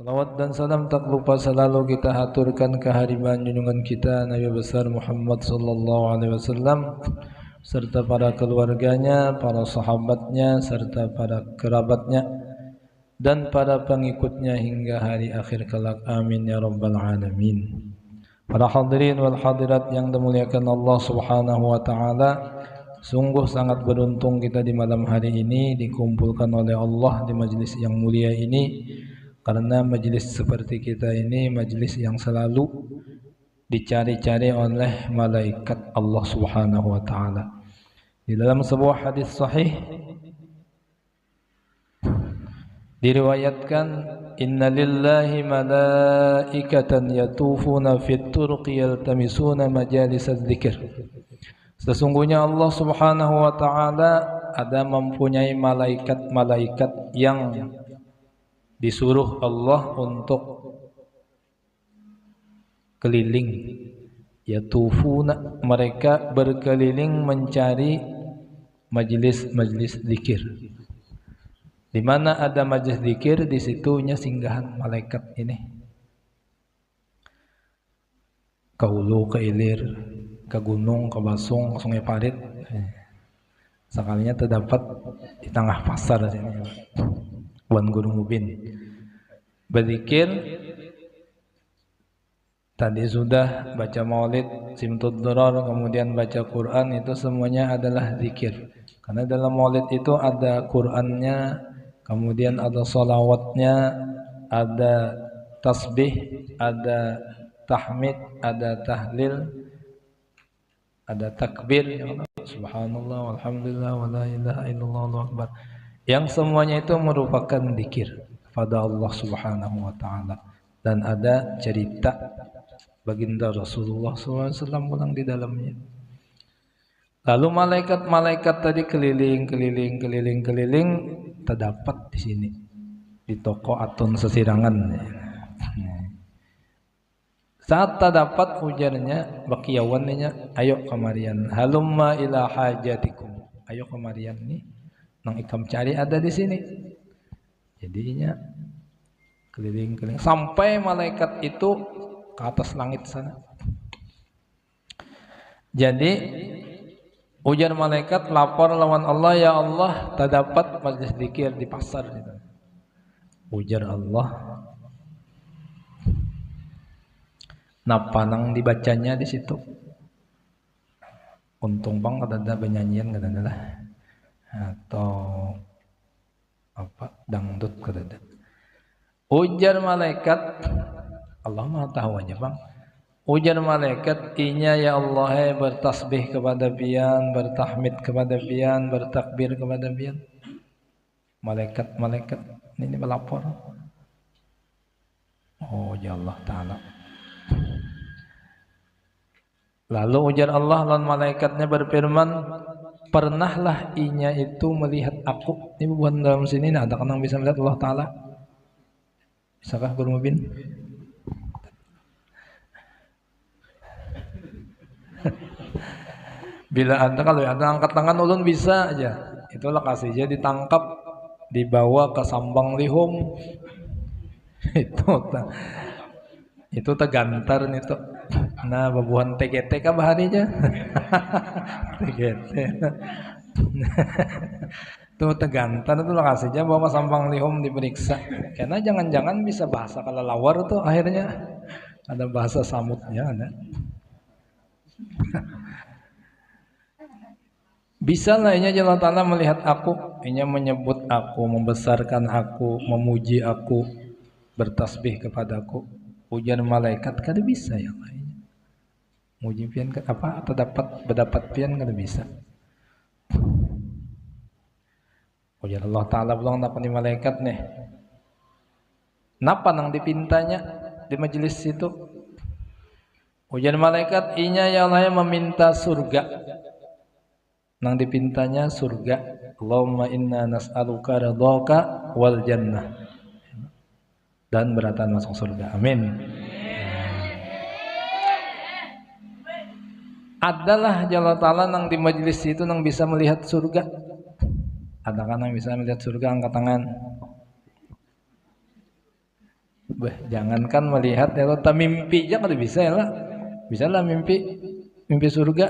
Salawat dan salam tak lupa selalu kita haturkan kehadiran junjungan kita Nabi besar Muhammad sallallahu alaihi wasallam serta para keluarganya, para sahabatnya serta para kerabatnya dan para pengikutnya hingga hari akhir kelak. Amin ya rabbal alamin. Para hadirin wal hadirat yang dimuliakan Allah Subhanahu wa taala, sungguh sangat beruntung kita di malam hari ini dikumpulkan oleh Allah di majelis yang mulia ini. Karena majelis seperti kita ini majelis yang selalu dicari-cari oleh malaikat Allah Subhanahu wa taala. Di dalam sebuah hadis sahih diriwayatkan, inna lillahi malaikatan yatufuna fit turqi yaltamisuna majalisaz dzikr. Sesungguhnya Allah Subhanahu wa taala ada mempunyai malaikat-malaikat yang disuruh Allah untuk keliling, yatufuna, mereka berkeliling mencari majelis-majelis zikir. Di mana ada majelis zikir, di situnya singgahan malaikat ini. Ke hulu, ke ilir, ke gunung, ke basung, ke sungai parit. Sekalinya terdapat di tengah pasar sini. Wan Gunung Ubin berzikir. Tadi sudah baca maulid, simtud durar, kemudian baca Quran, itu semuanya adalah zikir. Karena dalam maulid itu ada Qurannya, kemudian ada salawatnya, ada tasbih, ada tahmid, ada tahlil, ada takbir, subhanallah, walhamdulillah, wa la ilaha illallah, Allahu akbar. Yang semuanya itu merupakan zikir pada Allah Subhanahu wa taala. Dan ada cerita baginda Rasulullah SAW pulang di dalamnya. Lalu malaikat-malaikat tadi keliling, terdapat di sini di toko Atun Sesirangan. Saat terdapat ujarnya bakiyawannya, ayo kemarian, halumma ila hajatikum, ayo kemarian nih, nang ikam cari ada di sini. Jadinya keliling-keliling sampai malaikat itu ke atas langit sana. Jadi ujar malaikat lapor lawan Allah, ya Allah, terdapat majelis zikir di pasar gitu. Ujar Allah, napa nang dibacanya di situ? Untung bang ada penyanyian kadang-kadang atau apa dangdut kadang. Ujar malaikat, Allah Maha tahu aja bang. Ujar malaikat, inya ya Allah, bertasbih kepada pian, bertahmid kepada pian, bertakbir kepada pian. Malaikat ini melapor. Oh ya Allah Ta'ala. Lalu ujar Allah, lawan malaikatnya berfirman, pernahlah inya itu melihat aku. Ini bukan dalam sini, ada kan yang bisa melihat Allah Ta'ala? Bisakah Guru Mubin? Bila ada, kalau ada angkat tangan ulun bisa aja. Itulah kasih aja ditangkap, dibawa ke Sambang Lihum. Itu tegantar nih tuh. Nah, babuhan TGT kah baharinya? TGT. Tuh tegantar itu lokasi aja bawa Sambang Lihum diperiksa. Karena jangan-jangan bisa bahasa kelelawar tuh akhirnya. Ada bahasa samutnya ada. Bisa lah inya Allah Ta'ala melihat aku, inya menyebut aku, membesarkan aku, memuji aku, bertasbih kepadaku. Ujar malaikat kada bisa ya Allah. Muji pian apa atau berdapat pian kada bisa. Ujar Allah Ta'ala pulang napa ni malaikat nih. Napa nang dipintanya di majelis itu? Ujar malaikat, inya ya Allah meminta surga. Nang dipintanya surga. Allahumma inna nas'aluka ridhaka wal jannah. Dan beratan masuk surga. Amin. Adalah Allah Ta'ala nang di majelis itu nang bisa melihat surga. Ada kan yang bisa melihat surga, angkat tangan. Jangankan melihat ya, tak mimpi aja kada bisa ya lah. Bisa lah mimpi surga.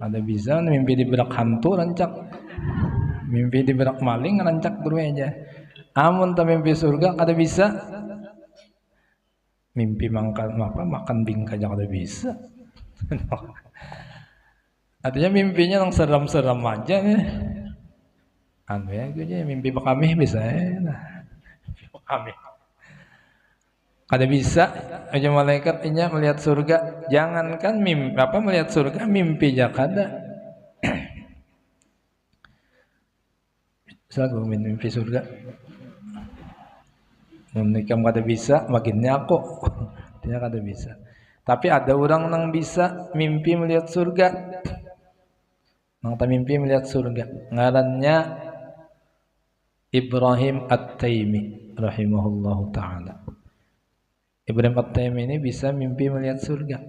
Ada bisa mimpi di berak hantu rancak. Mimpi di berak maling rancak terus aja. Amun tak mimpi surga kada bisa. Mimpi makan bingkai aja kada bisa. Artinya mimpinya yang seram-seram aja nih. Anu ya gue aja mimpi kami bisa ya. Nah. Kami. Kada bisa aja malaikat inya melihat surga. Jangankan melihat surga, mimpi aja kada. Selalu mimpi surga. Menikam kada bisa, makinnya aku. Dia kada bisa. Tapi ada orang yang bisa mimpi melihat surga. Nang mimpi melihat surga. Ngarannya Ibrahim At-Taimi rahimahullahu taala. Ibrahim At-Taimi ini bisa mimpi melihat surga.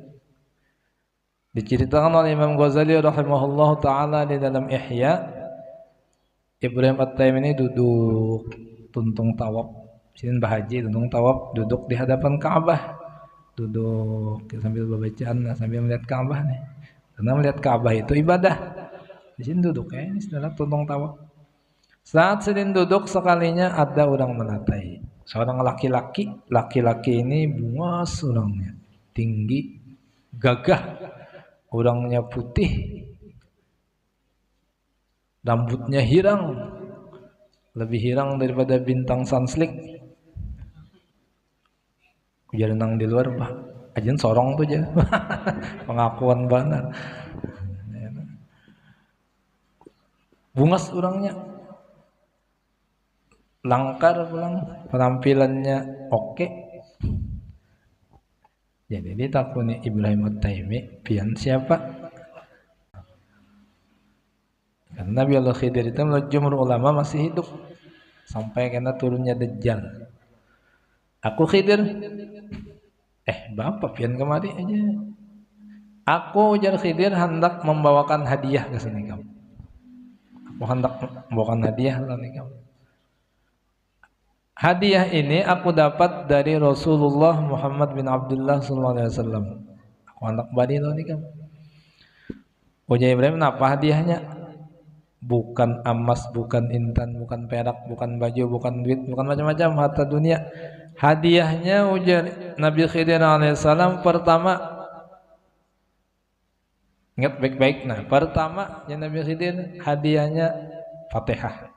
Diceritakan oleh Imam Ghazali rahimahullahu taala di dalam Ihya. Ibrahim At-Taimi ini duduk tuntung tawaf. Sini bahaji tuntung tawaf, duduk di hadapan Ka'bah. Duduk sambil bacaan, sambil melihat Ka'bah nih. Karena melihat Ka'bah itu ibadah. Di sini duduk ini setelah tuntung tawaf. Saat sedang duduk sekalinya ada orang menatai. Seorang laki-laki ini buas orangnya, tinggi, gagah, orangnya putih, rambutnya hirang, lebih hirang daripada bintang sunslick. Ujar nang di luar bah, ajen sorong tuh aja, pengakuan benar. Bungas orangnya. Langkar pulang, penampilannya oke. Jadi ditakuni Ibrahim At-Taimi, pian siapa? Karena Nabi Allah Khidir itu menurut jumhur ulama masih hidup sampai kena turunnya Dajjal. Aku Khidir, bapak pian kemari aja. Aku ujar Khidir hendak membawakan hadiah ke sini kamu. Aku hendak membawakan hadiah lah nih kamu. Hadiah ini aku dapat dari Rasulullah Muhammad bin Abdullah sallallahu alaihi wasallam. Aku anak bani lo nih kan. Ujar Ibrahim, apa hadiahnya? Bukan emas, bukan intan, bukan perak, bukan baju, bukan duit, bukan macam-macam harta dunia. Hadiahnya ujar Nabi Khidir alaihissalam pertama. Ingat baik-baik. Nah, pertama yang Nabi Khidir hadiahnya Fatihah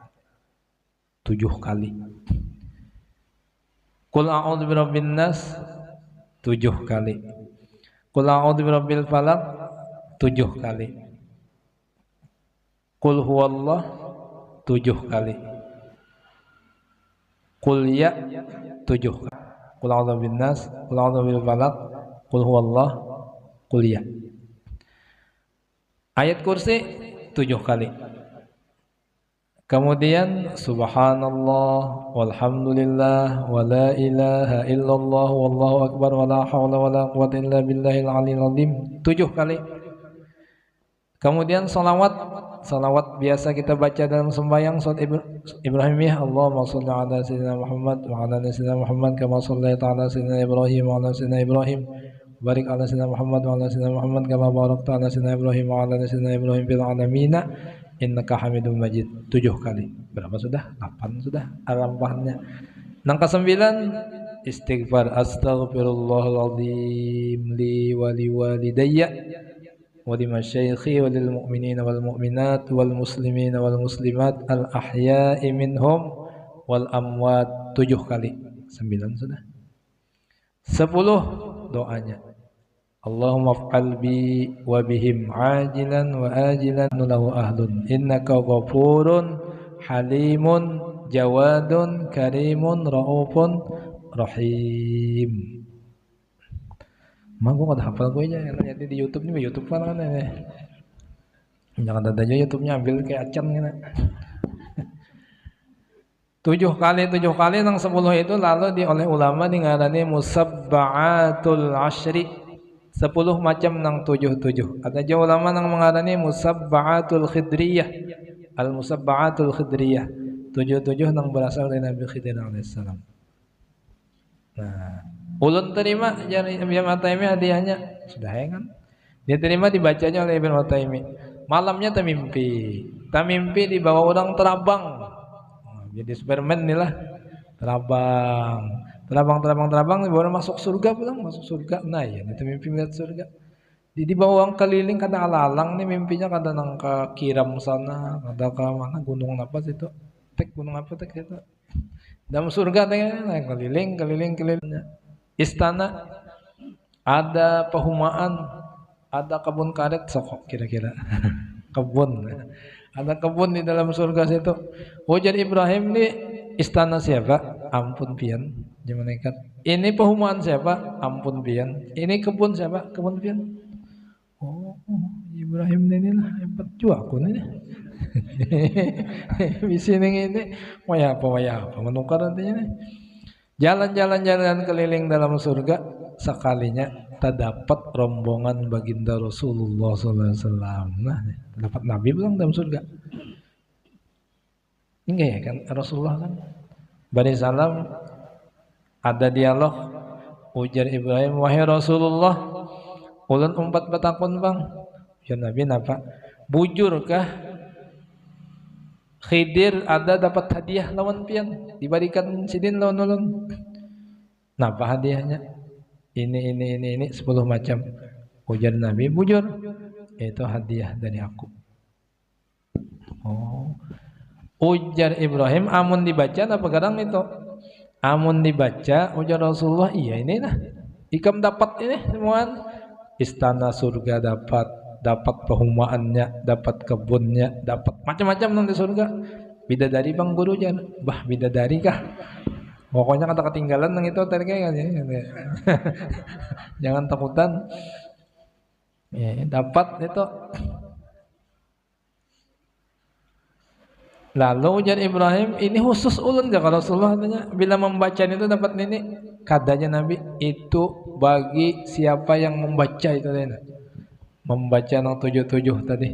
7 kali. Qul a'udzu birabbin nas 7 kali. Qul a'udzu birabbil falaq 7 kali. Qul huwallah 7 kali. Qul ya 7 kali. Qul a'udzu birabbin nas, qul a'udzu birabbil falaq, qul huwallah, qul ya. Ayat kursi 7 kali. Kemudian subhanallah walhamdulillah wa la ilaha illallah wallahu akbar wa la haula wa la quwwata illa billahil aliyil azim 7 kali. Kemudian salawat biasa kita baca dalam sembahyang salat Ibrahimiyah, Allahumma shalli ala sayyidina Muhammad wa ala ali sayyidina Muhammad kama shallaita ala sayyidina Ibrahim wa ala sayyidina Ibrahim barik ala sayyidina Muhammad wa ala sayyidina Muhammad kama barakta ala sayyidina Ibrahim wa ala ali sayyidina Ibrahim fil alamin innaka hamidum majid 7 kali. Berapa sudah? 8 sudah arampahannya. Yang ke-9 istighfar astaghfirullahaladzim li wa liwalidayya wa limasyayikhi wa lil mu'minina wal mu'minat wal muslimina wal muslimat al ahya'i minhum wal amwat 7 kali. 9 sudah. 10 doanya. Allahumma fa'al bi wa bihim ajilan wa ajilan lahu ahlun innaka ghafurun halimun jawadun karimun raufun rahim. Mah gua kada hafal gue aja yang di YouTube nih, YouTube kan ini. Jangan ada aja YouTube-nya ambil kayak acan gitu. 7 kali yang 10 itu lalu oleh ulama dingarani musabba'atul asyri. 10 macam nang 7. Ada juga ulama nang mengarani musabba'atul khidriyah. Al musabba'atul khidriyah. 7 nang berasal dari Nabi Khidir alaihissalam. Nah, ulun terima Ibnu Taimiyah hadiahnya. Sudah ya kan? Dia terima dibacanya oleh Ibnu Taimiyah. Malamnya tamimpi dibawa orang terabang. Nah, jadi Superman nih lah. Terabang dibawa masuk surga pulang, masuk surga. Nah, ya itu mimpi melihat surga. Di bawah orang keliling kada alalang nih mimpinya, kada nang ke Kiram sana, kada ke mana gunung apa itu. Tek gunung apa tek itu. Dalam surga teh nah, keliling. Istana ada pehumaan, ada kebun karet sokok kira-kira. Kebun. Ada kebun di dalam surga situ. Ujar Ibrahim nih istana siapa? Ampun pian. Dia malaikat. Ini pehumaan siapa? Ampun pian. Ini kebun siapa? Kebun pian. Oh, Ibrahim ini lah hebat juga aku nih. Bisa ini waya apa menukar nantinya nih. Jalan-jalan keliling dalam surga, sekalinya terdapat rombongan baginda Rasulullah SAW. Nah, dapat Nabi bilang dalam surga. Enggak ya kan Rasulullah kan. Bani Salam ada dialog. Ujar Ibrahim, wahai Rasulullah, ulun umpat betakun bang. Ya Nabi napa? Bujurkah Khidir ada dapat hadiah lawan pian diberikan sidin lawan ulun? Napa hadiahnya? Ini 10 macam. Ujar Nabi, bujur. Itu hadiah dari aku. Oh. Ujar Ibrahim, amun dibaca apa garang itu? Amun dibaca, ujar Rasulullah, iya ini lah. Ikam dapat ini semua. Istana surga dapat pehumaannya, dapat kebunnya, dapat macam-macam nanti surga. Bidadari bang guru jan, bah bidadari kah? Pokoknya kata ketinggalan nang itu tadi kan ya. Jangan takutan. Ya, dapat itu. Lalu ujar Ibrahim, ini khusus ulun ya kalau Rasulullah katanya bila membaca itu dapat ini. Katanya Nabi itu bagi siapa yang membaca itu tadi. Membaca nang 77 tadi.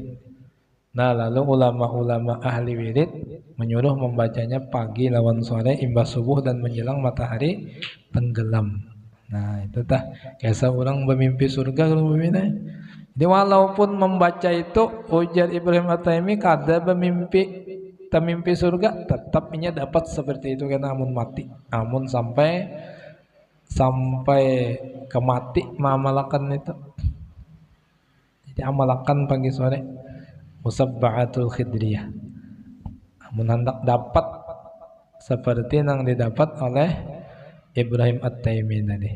Nah, lalu ulama-ulama ahli wirid menyuruh membacanya pagi lawan sore, imbas subuh dan menjelang matahari tenggelam. Nah, itu tah kisah orang bermimpi surga kalau bermimpi. Jadi walaupun membaca itu ujar Ibrahim At-Taimi kada bermimpi surga, tetap ini dapat seperti itu karena amun mati. Amun sampai ke mati mengamalkan itu. Jadi amalkan pagi sore. Musabba'atul khidriyah. Amun hendak dapat seperti yang didapat oleh Ibrahim At-Taimi tadi.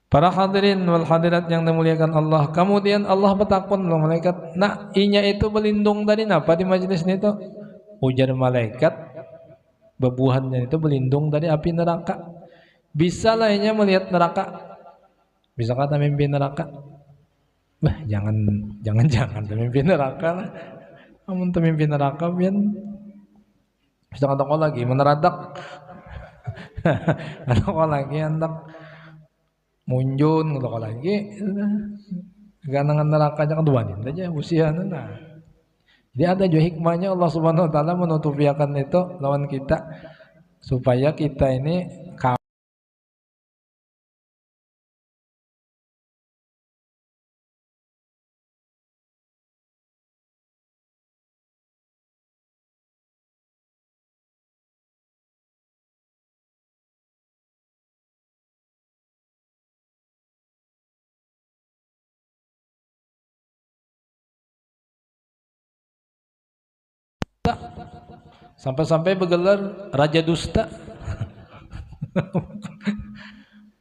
Para hadirin wal hadirat yang dimuliakan Allah. Kemudian Allah bertakun loh malaikat, "Nak, inya itu berlindung dari apa di majelis itu?" Ujar malaikat, bebuhannya itu berlindung dari api neraka. Bisa lah inya melihat neraka. Bisa kata mimpi neraka. Bah, jangan mimpi neraka lah. Amun mimpi neraka pian bisa kata lagi meneradak. Kata lagi hendak munjun kata lagi. Ganangan neraka aja keduanin aja usia nah. Jadi ada juga hikmahnya Allah Subhanahu wa taala menutupi akan itu lawan kita supaya kita ini sampai-sampai bergelar Raja Dusta.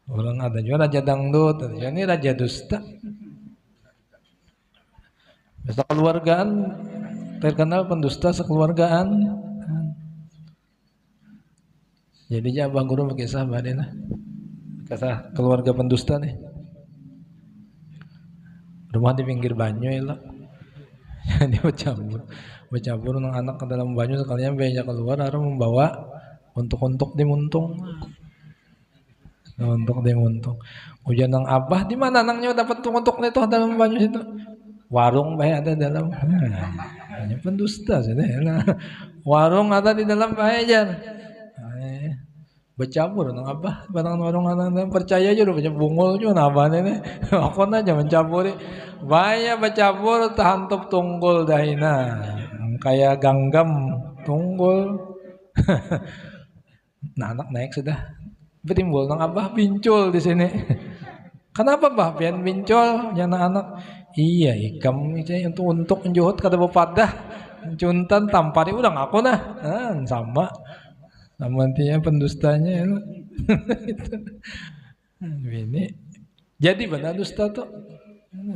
Orang ada juga Raja Dangdut, ini Raja Dusta. Bisa keluargaan terkenal pendusta sekeluargaan. Jadi Abah Guru berkisah badena. Kisah keluarga pendusta nih. Rumah di pinggir banyu ya lah. Jadi bercampur anak ke dalam banyu sekalian beja keluar harus membawa untuk dimuntung. Untuk dimuntung. Ujian nang Abah di mana nangnya dapat untuk itu dalam banyu itu? Warung baik ada dalam. Hanya pendusta saja. Warung ada di dalam baik aja. Bercampur nang abah barang orang anak percaya aja udah banyak bungul juga nabah nih aku aja mencampuri banyak bercampur tahantop tunggul dahina kayak ganggam tunggul nah anak naik sudah betimbul nang abah pincul di sini kenapa bah pian pincul jana anak iya ikam itu untuk menjuhut kata bepadah juntan tampari udah ngaku nah sama tiap pendustanya itu. Ini jadi benar dusta tuh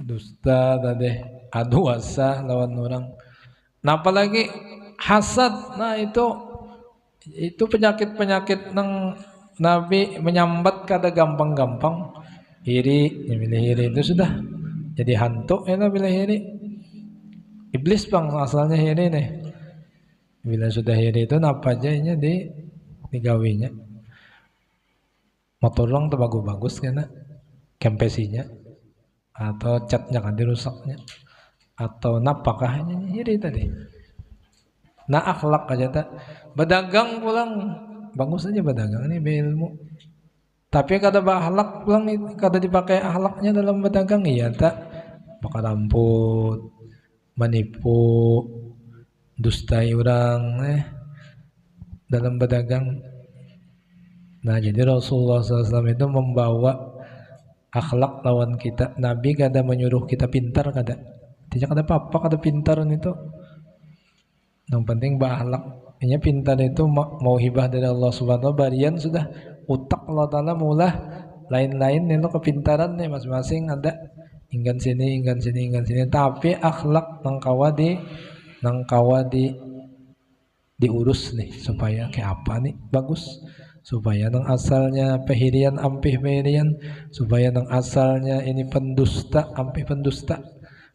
dusta tadi adu asa lawan orang nah apalagi hasad nah itu penyakit-penyakit nang Nabi menyambat kada gampang-gampang iri milih iri itu sudah jadi hantu ya bila iri iblis bang asalnya iri nih bila sudah iri itu napa aja digawinya motor orang tuh bagus-bagus karena kempesinya atau catnya kan dirusaknya atau napakahnya iri tadi nah akhlak aja tak berdagang pulang bagus aja berdagang ini berilmu tapi kata akhlak pulang kata dipakai akhlaknya dalam berdagang iya tak bakal ramput menipu dustai orang dalam berdagang nah jadi Rasulullah SAW itu membawa akhlak lawan kita Nabi kada menyuruh kita pintar kada tidak ada apa-apa kada pintar itu yang penting berakhlak ini pintar itu mau hibah dari Allah Subhanahu wa taala barian sudah utak Allah taala mulah lain-lain itu kepintaran nih masing-masing ada inggan sini tapi akhlak nangkawa diurus nih supaya kayak apa nih bagus supaya nang asalnya pehirian ampih pehirian supaya nang asalnya ini pendusta ampih pendusta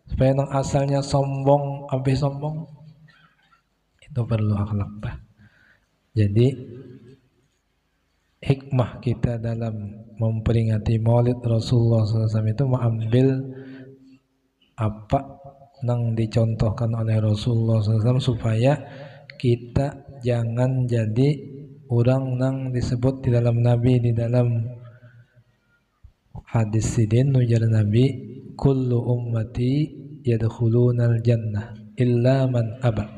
supaya nang asalnya sombong ampih sombong itu perlu akhlak bah. Jadi hikmah kita dalam memperingati Maulid Rasulullah SAW itu mengambil apa yang dicontohkan oleh Rasulullah SAW supaya kita jangan jadi orang yang disebut di dalam Nabi di dalam hadis sidin ujar Nabi kullu ummati yadkhulunal jannah illa man aba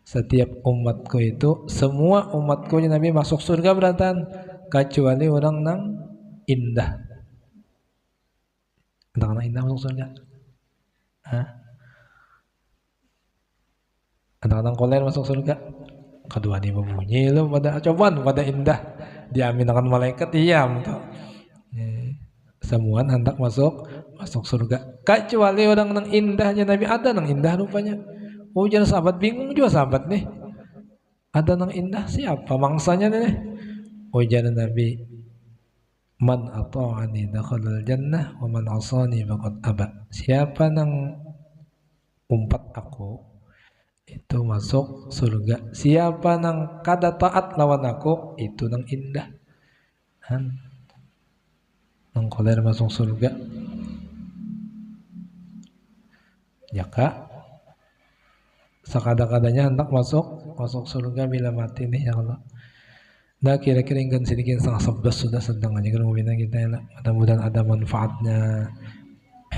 setiap umatku itu semua umatku Nabi masuk surga beratan kecuali orang nang indah orang indah masuk surga anak-anak koler masuk surga kedua nih membunyi lo pada cobaan pada indah diamin akan malaikat diam tuh semua hendak masuk surga kecuali orang nang indahnya Nabi ada nang indah rupanya jangan sahabat bingung juga sahabat nih ada nang indah siapa mangsanya nih jangan Nabi man ata'ani dakhalal jannah wa man asani faqad aba siapa nang umpat aku itu masuk surga siapa nang kada taat lawan aku itu nang indah nang koler masuk surga ya kak sekada-kadanya hendak masuk surga bila mati nih ya Allah nah kira-kira ingin sedikit setengah 11 sudah sedang aja kalau kita ya mudah-mudahan ada manfaatnya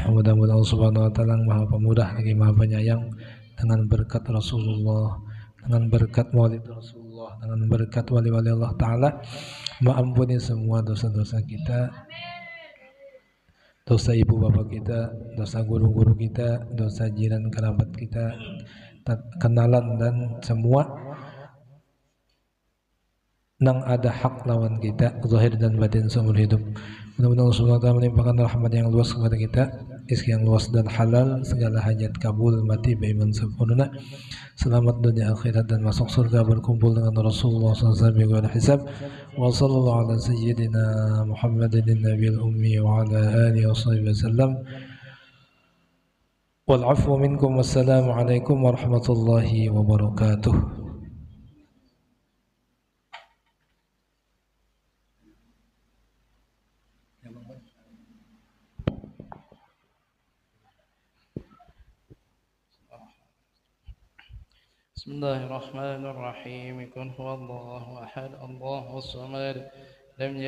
mudah-mudahan Allah Subhanahu wa taala Maha Pemurah lagi Maha Penyayang dengan berkat Rasulullah dengan berkat Maulid Rasulullah dengan berkat wali-wali Allah Ta'ala mengampuni semua dosa-dosa kita dosa ibu bapak kita dosa guru-guru kita dosa jiran kerabat kita kenalan dan semua nang ada hak lawan kita zahir dan batin seumur hidup mudah-mudahan Allah Subhanahu wa taala melimpahkan rahmat yang luas kepada kita rezeki yang luas dan halal segala hajat kabul mati beriman sempurna selamat dunia akhirat dan masuk surga berkumpul dengan Rasulullah SAW bila hisab wa sallallahu ala sayyidina Muhammadin nabiyil ummi wa ala alihi wa sahbihi wasallam wal afwu minkum wassalamu alaikum warahmatullahi wabarakatuh. Bismillahirrahmanirrahim. Qul huwallahu ahad, Allahus samad, lam yalid